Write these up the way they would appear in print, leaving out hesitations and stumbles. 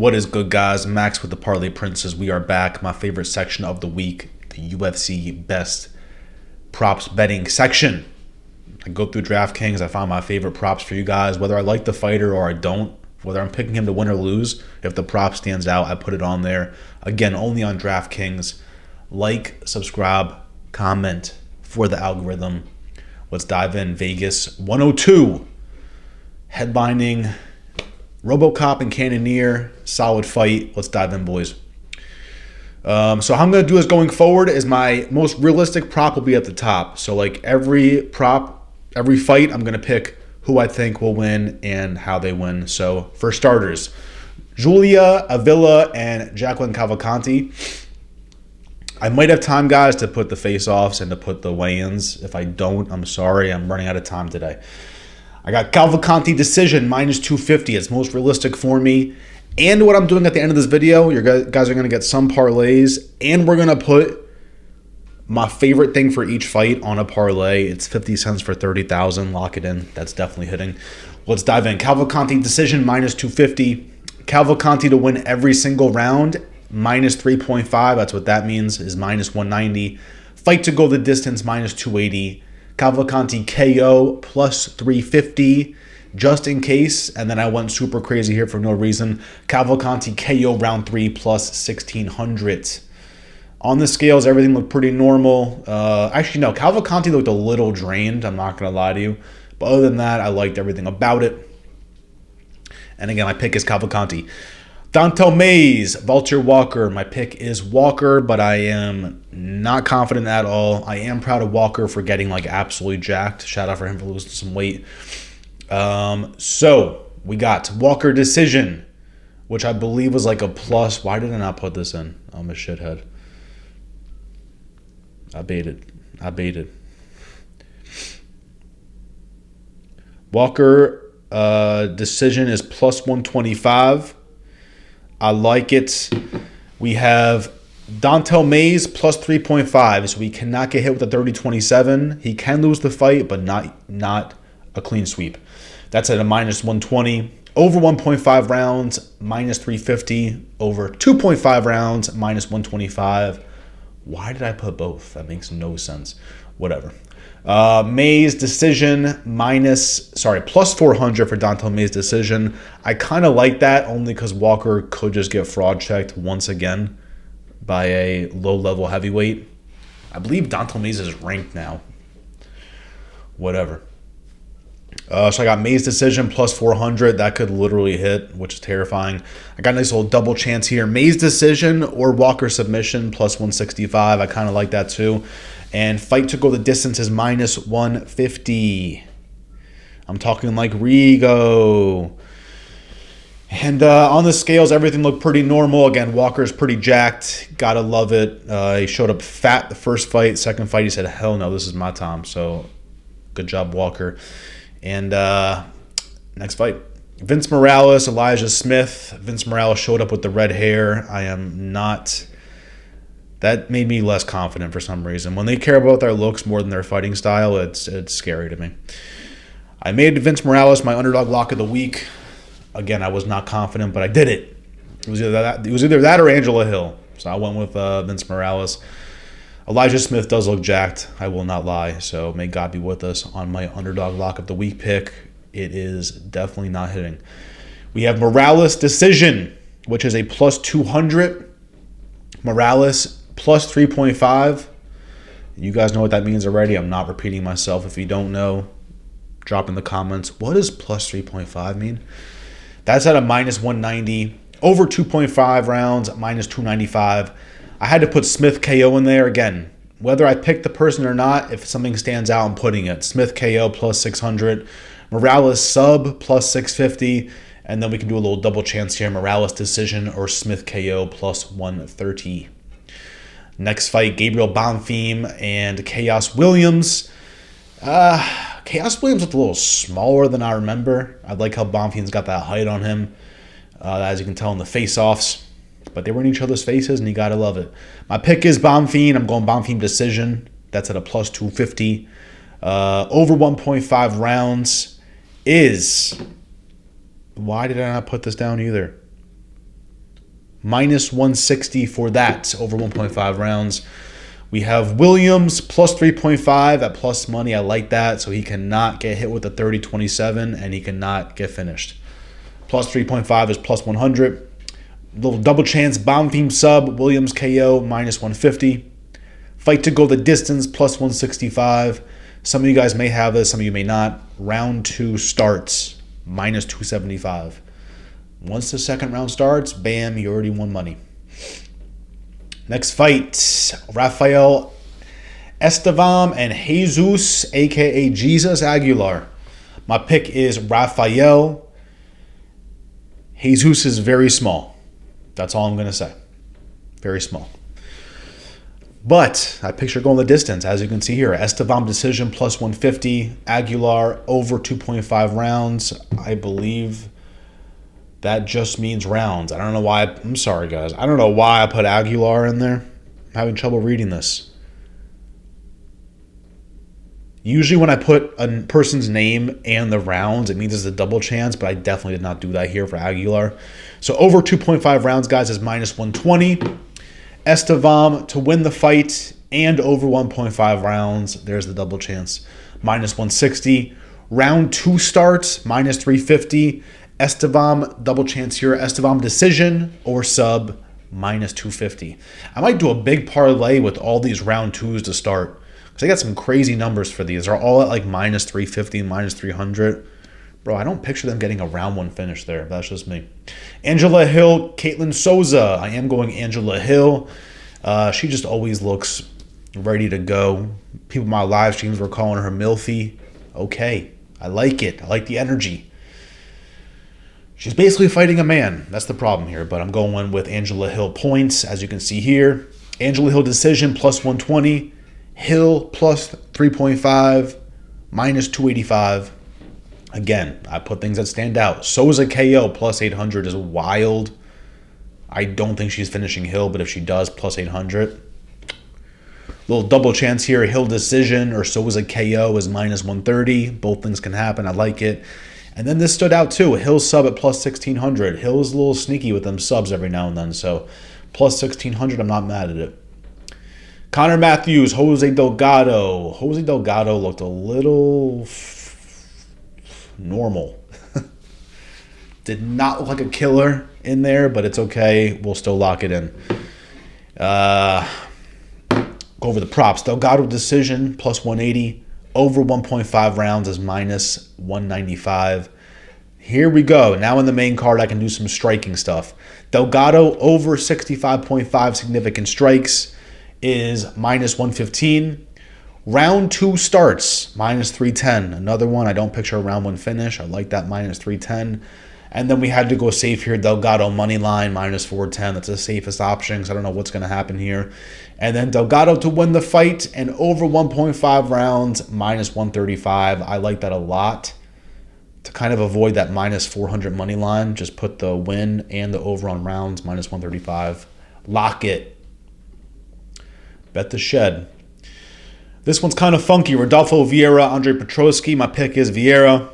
What is good, guys? Max with the Parlay Princes. We are back. My favorite section of the week, the UFC best props betting section. I go through Draftkings. I find my favorite props for you guys, whether I like the fighter or I don't, whether I'm picking him to win or lose. If the prop stands out, I put it on there. Again, only on Draftkings. Like, subscribe, comment for the algorithm. Let's dive in. Vegas 102. Headlining RoboCop and Cannoneer, solid fight. Let's dive in, boys. So how I'm going to do this going forward is my most realistic prop will be at the top. So like every prop, every fight, I'm going to pick who I think will win and how they win. So for starters, Julia Avila and Jacqueline Cavalcanti. I might have time, guys, to put the face-offs and to put the weigh-ins. If I don't, I'm sorry. I'm running out of time today. I got Cavalcanti decision minus 250. It's most realistic for me. And what I'm doing at the end of this video, you guys are going to get some parlays. And we're going to put my favorite thing for each fight on a parlay. It's 50 cents for 30,000. Lock it in. That's definitely hitting. Let's dive in. Cavalcanti decision minus 250. Cavalcanti to win every single round minus 3.5. That's what that means, is minus 190. Fight to go the distance minus 280. Cavalcanti KO plus 350 just in case. And then I went super crazy here for no reason. Cavalcanti KO round 3 plus 1600. On the scales, everything looked pretty normal. Actually, no, Cavalcanti looked a little drained. I'm not going to lie to you. But other than that, I liked everything about it. And again, my pick is Cavalcanti. Dontel Mays, Vulture Walker. My pick is Walker, but I am not confident at all. I am proud of Walker for getting like absolutely jacked. Shout out for him for losing some weight. So we got Walker decision, which I believe was like a plus. Why did I not put this in? I'm a shithead. I baited. Walker decision is plus 125. I like it. We have Dontel Mays plus 3.5, so he cannot get hit with a 30-27. He can lose the fight, but not a clean sweep. That's at a minus 120. Over 1.5 rounds, minus 350. Over 2.5 rounds, minus 125. Why did I put both? That makes no sense. Whatever. Mays decision plus 400 for Dontel Mays decision. I kind of like that only because Walker could just get fraud checked once again by a low-level heavyweight. I believe Dontel Mays is ranked now. Whatever. So I got Mays decision plus 400. That could literally hit, which is terrifying. I got a nice little double chance here. Mays decision or Walker submission plus 165. I kind of like that too. And fight to go the distance is minus 150. I'm talking like Rigo. And on the scales, everything looked pretty normal. Again, Walker's pretty jacked. Gotta love it. He showed up fat the first fight. Second fight, he said, hell no, this is my time. So good job, Walker. And next fight. Vince Morales, Elijah Smith. Vince Morales showed up with the red hair. I am not... That made me less confident for some reason. When they care about their looks more than their fighting style, it's scary to me. I made Vince Morales my underdog lock of the week. Again, I was not confident, but I did it. It was either that or Angela Hill. So I went with Vince Morales. Elijah Smith does look jacked. I will not lie. So may God be with us on my underdog lock of the week pick. It is definitely not hitting. We have Morales decision, which is a plus 200. Morales plus 3.5. You guys know what that means already. I'm not repeating myself. If you don't know, drop in the comments. What does plus 3.5 mean? That's at a minus 190. Over 2.5 rounds, minus 295. I had to put Smith KO in there. Again, whether I pick the person or not, if something stands out, I'm putting it. Smith KO plus 600. Morales sub plus 650. And then we can do a little double chance here. Morales decision or Smith KO plus 130. Next fight, Gabriel Bonfim and Chaos Williams. Chaos Williams looked a little smaller than I remember. I like how Bonfim's got that height on him, as you can tell in the face-offs. But they were in each other's faces, and you got to love it. My pick is Bonfim. I'm going Bonfim decision. That's at a plus 250. Over 1.5 rounds is... Why did I not put this down either? minus 160 for that, over 1.5 rounds. We have Williams plus 3.5 at plus money. I like that. So he cannot get hit with a 30-27 and he cannot get finished. Plus 3.5 is plus 100. Little double chance bomb theme sub. Williams KO minus 150. Fight to go the distance plus 165. Some of you guys may have this. Some of you may not. Round 2 starts minus 275. Once the second round starts, bam, you already won money. Next fight, Rafael Estevam and Jesus, a.k.a. Jesus Aguilar. My pick is Rafael. Jesus is very small. That's all I'm going to say. Very small. But I picture going the distance, as you can see here. Estevam decision plus 150. Aguilar over 2.5 rounds. I believe that just means rounds. I don't know why. I'm sorry, guys. I don't know why I put Aguilar in there. I'm having trouble reading this. Usually when I put a person's name and the rounds, it means it's a double chance, but I definitely did not do that here for Aguilar. So over 2.5 rounds, guys, is minus 120. Estevam to win the fight and over 1.5 rounds. There's the double chance. Minus 160. Round 2 starts, minus 350. Estevam, double chance here. Estevam decision or sub, minus 250. I might do a big parlay with all these round 2s to start, because I got some crazy numbers for these. They're all at like minus 350, minus 300. Bro, I don't picture them getting a round 1 finish there. That's just me. Angela Hill, Caitlin Souza. I am going Angela Hill. She just always looks ready to go. People in my live streams were calling her Milfy. Okay, I like it. I like the energy. She's basically fighting a man. That's the problem here. But I'm going with Angela Hill points, as you can see here. Angela Hill decision plus 120. Hill plus 3.5. Minus 285. Again, I put things that stand out. Souza KO plus 800 is wild. I don't think she's finishing Hill, but if she does, plus 800. Little double chance here. Hill decision or Souza KO is minus 130. Both things can happen. I like it. And then this stood out too. Hill sub at plus 1,600. Hill is a little sneaky with them subs every now and then. So plus 1,600, I'm not mad at it. Connor Matthews, Jose Delgado. Jose Delgado looked a little normal. Did not look like a killer in there, but it's okay. We'll still lock it in. Go over the props. Delgado decision, plus 180. Over 1.5 rounds is minus 195. Here we go. Now in the main card, I can do some striking stuff. Delgado over 65.5 significant strikes is minus 115. Round 2 starts, minus 310. Another one, I don't picture a round 1 finish. I like that minus 310. And then we had to go safe here. Delgado money line, minus 410. That's the safest option because I don't know what's going to happen here. And then Delgado to win the fight and over 1.5 rounds, minus 135. I like that a lot. To kind of avoid that minus 400 money line, just put the win and the over on rounds, minus 135. Lock it. Bet the shed. This one's kind of funky. Rodolfo Vieira, Andre Petroski. My pick is Vieira.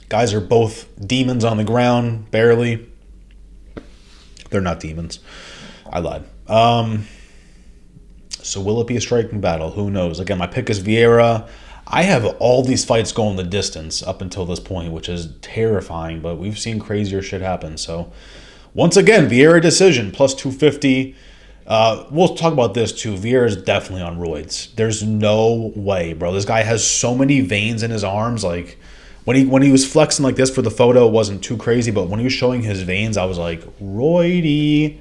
Guys are both demons on the ground, barely. They're not demons. I lied. So will it be a striking battle? Who knows? Again, my pick is Vieira. I have all these fights going the distance up until this point, which is terrifying, but we've seen crazier shit happen. So once again, Vieira decision, plus 250. We'll talk about this too. Vieira is definitely on roids. There's no way, bro. This guy has so many veins in his arms. Like when he was flexing like this for the photo, it wasn't too crazy, but when he was showing his veins, I was like, roidy.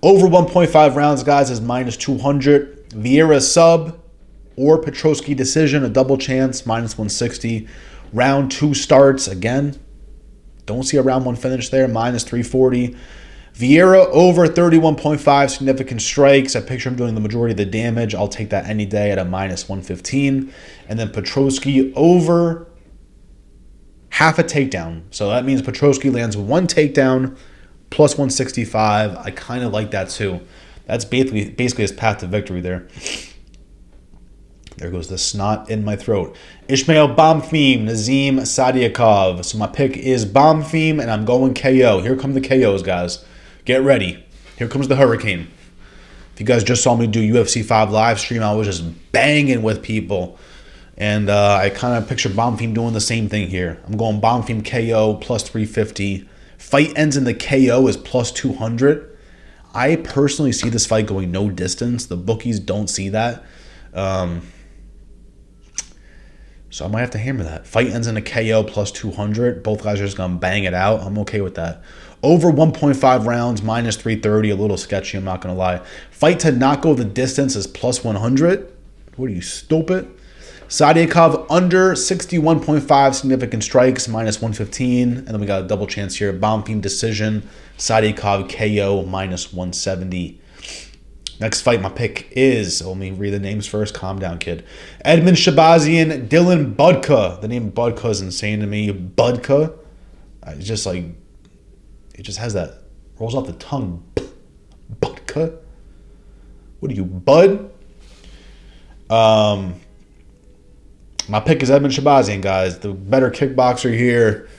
Over 1.5 rounds, guys, is minus 200. Vieira sub or Petroski decision, a double chance, minus 160. Round 2 starts, again, don't see a round 1 finish there, minus 340. Vieira over 31.5 significant strikes. I picture him doing the majority of the damage. I'll take that any day at a minus 115. And then Petroski over half a takedown. So that means Petroski lands 1 takedown plus 165. I kind of like that too. That's basically his path to victory there. There goes the snot in my throat. Ismail Bonfim, Nazim Sadiakov. So my pick is Bonfim, and I'm going KO. Here come the KOs, guys. Get ready. Here comes the hurricane. If you guys just saw me do UFC 5 live stream, I was just banging with people. And I kind of picture Bonfim doing the same thing here. I'm going Bonfim KO plus 350. Fight ends in the KO is plus 200. I personally see this fight going no distance. The bookies don't see that. So I might have to hammer that. Fight ends in a KO plus 200. Both guys are just going to bang it out. I'm okay with that. Over 1.5 rounds, minus 330. A little sketchy, I'm not going to lie. Fight to not go the distance is plus 100. What are you, stupid? Sadiakov under 61.5 significant strikes, minus 115. And then we got a double chance here. Bonfim decision. Sadiakov KO, minus 170. Next fight, my pick is, let me read the names first. Calm down, kid. Edmund Shabazian, Dylan Budka. The name Budka is insane to me. Budka. It's just like, it just has that, rolls off the tongue. Budka. What are you, Bud? My pick is Edmund Shabazian, guys. The better kickboxer here.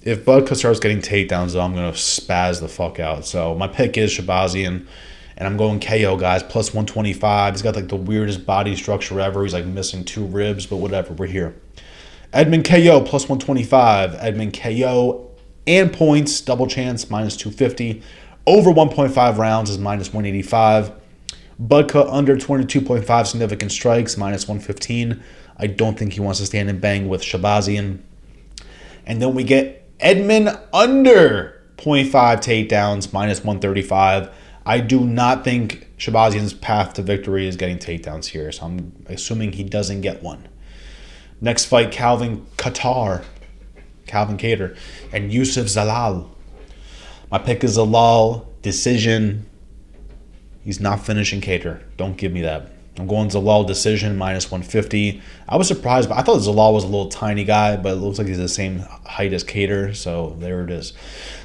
If Budka starts getting takedowns, though, I'm going to spaz the fuck out. So my pick is Shabazian, and I'm going KO, guys, plus 125. He's got like the weirdest body structure ever. He's like missing 2 ribs, but whatever. We're here. Edmund KO plus 125. Edmund KO and points, double chance, minus 250. Over 1.5 rounds is minus 185. Budka under 22.5 significant strikes, minus 115. I don't think he wants to stand and bang with Shabazian. And then we get Edmund under 0.5 takedowns, minus 135. I do not think Shabazian's path to victory is getting takedowns here, so I'm assuming he doesn't get one. Next fight, Calvin Kattar, and Yusuf Zalal. My pick is Zalal, decision. He's not finishing Kattar. Don't give me that. I'm going Zalal decision, minus 150. I was surprised, but I thought Zalal was a little tiny guy, but it looks like he's the same height as Kattar, so there it is.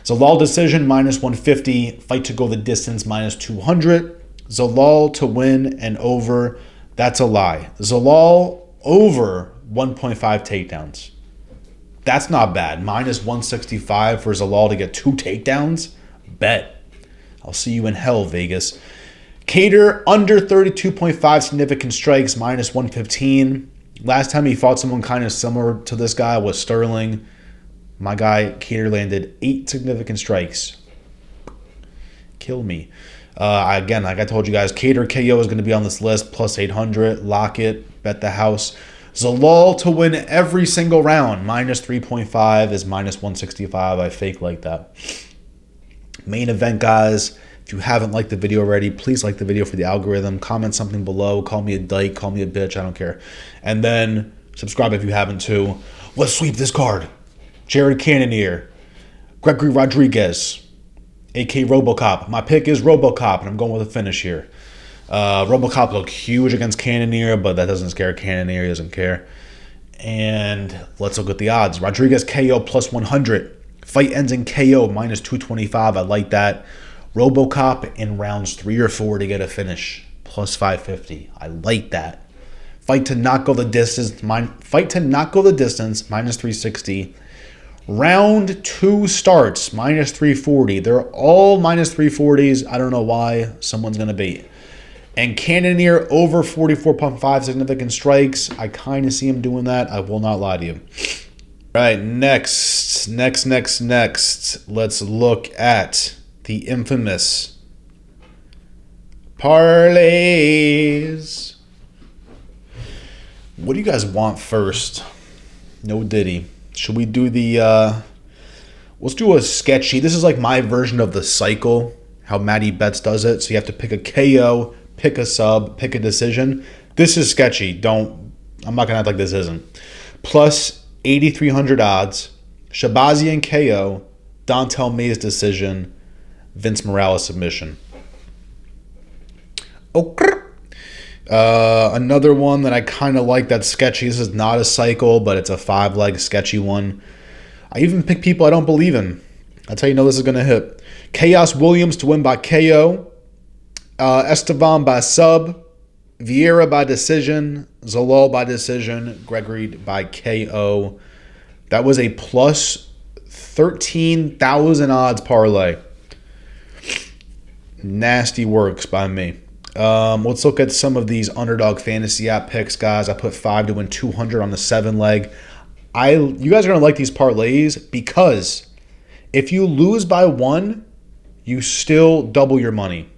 Zalal decision, minus 150. Fight to go the distance, minus 200. Zalal to win and over, that's a lie. Zalal over 1.5 takedowns. That's not bad. Minus 165 for Zalal to get 2 takedowns? Bet. I'll see you in hell, Vegas. Kattar under 32.5 significant strikes, minus 115. Last time he fought someone kind of similar to this guy was Sterling. My guy, Kattar, landed 8 significant strikes. Kill me. Again, like I told you guys, Kattar KO is going to be on this list, plus 800. Lock it. Bet the house. Zalal to win every single round, minus 3.5 is minus 165. I fake like that. Main event, guys. If you haven't liked the video already, please like the video for the algorithm. Comment something below. Call me a dyke. Call me a bitch. I don't care. And then subscribe if you haven't too. Let's sweep this card. Jared Cannonier. Gregory Rodriguez. A.K. Robocop. My pick is Robocop, and I'm going with a finish here. Robocop looked huge against Cannonier, but that doesn't scare Cannonier. He doesn't care. And let's look at the odds. Rodriguez KO plus 100. Fight ends in KO minus 225. I like that. Robocop in rounds 3 or 4 to get a finish, plus 550. I like that. Fight to not go the distance, minus 360. Round 2 starts, minus 340. They're all minus 340s. I don't know why. Someone's going to bait. And Cannonier over 44.5 significant strikes. I kind of see him doing that. I will not lie to you. All right, next. Let's look at the infamous parlays. What do you guys want first? No Diddy. Should we do the let's do a sketchy. This is like my version of the cycle, how Matty Betts does it. So you have to pick a KO, pick a sub, pick a decision. This is sketchy. I'm not gonna act like this isn't. Plus 8,300 odds. Shabazian KO, Dontel Mays decision, Vince Morales submission. Okay. Another one that I kind of like that's sketchy. This is not a cycle, but it's a 5-leg sketchy one. I even pick people I don't believe in. That's how you know this is going to hit. Chaos Williams to win by KO. Esteban by sub. Vieira by decision. Zalal by decision. Gregory by KO. That was a plus 13,000 odds parlay. Nasty works by me. Let's look at some of these underdog fantasy app picks, guys. I put 5 to win 200 on the 7 leg. You guys are going to like these parlays because if you lose by 1, you still double your money.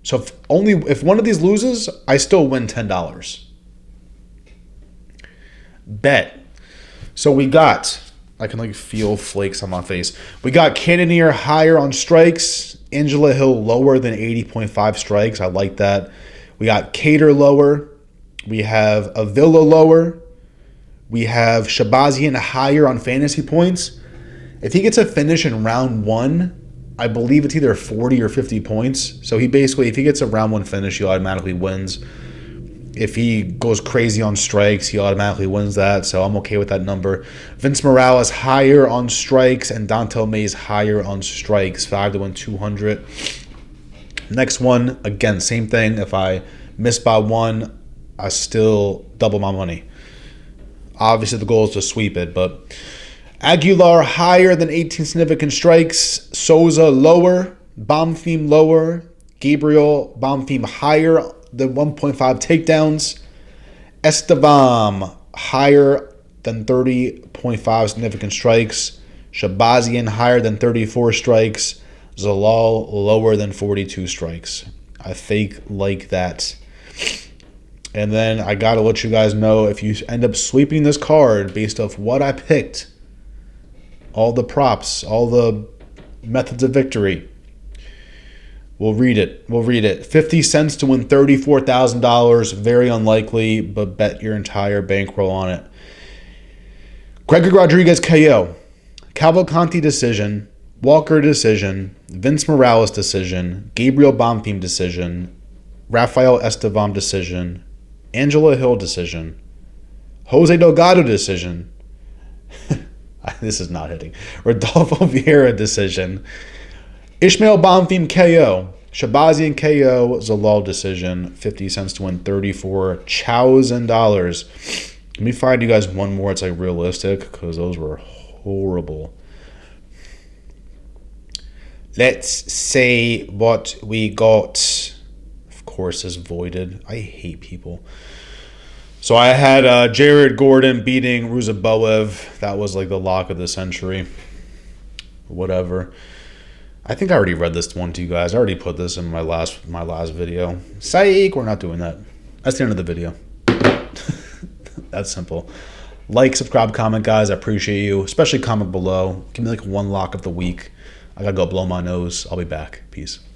So if one of these loses, I still win $10. Bet. So we got, I can feel flakes on my face. We got Cannonier higher on strikes. Angela Hill lower than 80.5 strikes. I like that. We got Cater lower. We have Avila lower. We have Shabazian higher on fantasy points. If he gets a finish in round 1, I believe it's either 40 or 50 points. So if he gets a round 1 finish, he automatically wins. If he goes crazy on strikes, he automatically wins that. So I'm okay with that number. Vince Morales higher on strikes and Dontel Mays higher on strikes. 5 to win 200. Next one, again, same thing. If I miss by 1, I still double my money. Obviously, the goal is to sweep it, but Aguilar higher than 18 significant strikes. Souza lower. Bonfim lower. Gabriel Bonfim higher than 1.5 takedowns. Estevam higher than 30.5 significant strikes. Shabazian higher than 34 strikes. Zalal lower than 42 strikes. I fake like that. And then I got to let you guys know if you end up sweeping this card based off what I picked, all the props, all the methods of victory. We'll read it. 50 cents to win $34,000. Very unlikely, but bet your entire bankroll on it. Gregory Rodriguez KO. Cavalcanti decision. Walker decision. Vince Morales decision. Gabriel Bonfim decision. Rafael Estevam decision. Angela Hill decision. Jose Delgado decision. This is not hitting. Rodolfo Vieira decision. Ishmael Bonfim KO. Shabazian KO. Zalal decision. 50 cents to win $34,000. Let me find you guys one more. It's realistic because those were horrible. Let's see what we got. Of course, is voided. I hate people. So I had Jared Gordon beating Ruzaboev. That was the lock of the century. Whatever. I think I already read this one to you guys. I already put this in my last video. Psych, we're not doing that. That's the end of the video. That's simple. Like, subscribe, comment, guys. I appreciate you. Especially comment below. Give me one lock of the week. I gotta go blow my nose. I'll be back. Peace.